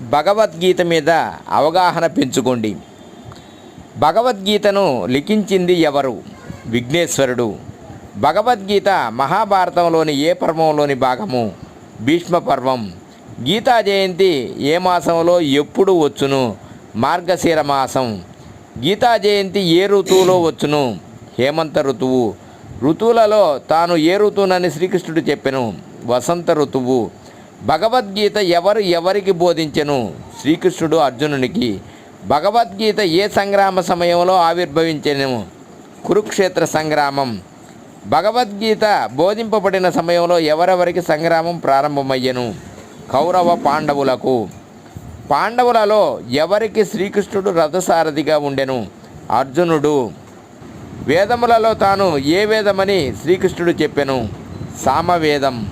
భగవద్గీత మీద అవగాహన పెంచుకోండి. భగవద్గీతను లిఖించింది ఎవరు? విఘ్నేశ్వరుడు. భగవద్గీత మహాభారతంలోని ఏ పర్వంలోని భాగము? భీష్మ పర్వం. గీతా జయంతి ఏ మాసంలో ఎప్పుడు వచ్చును? మార్గశిర మాసం. గీతా జయంతి ఏ ఋతువులో వచ్చును? హేమంత ఋతువు. ఋతువులలో తాను ఏ ఋతువునని శ్రీకృష్ణుడు చెప్పెను? వసంత ఋతువు. భగవద్గీత ఎవరికి బోధించెను? శ్రీకృష్ణుడు అర్జునునికి. భగవద్గీత ఏ సంగ్రామ సమయంలో ఆవిర్భవించెను? కురుక్షేత్ర సంగ్రామం. భగవద్గీత బోధింపబడిన సమయంలో ఎవరెవరికి సంగ్రామం ప్రారంభమయ్యెను? కౌరవ పాండవులకు. పాండవులలో ఎవరికి శ్రీకృష్ణుడు రథసారథిగా ఉండెను? అర్జునుడు. వేదములలో తాను ఏ వేదమని శ్రీకృష్ణుడు చెప్పెను? సామవేదం.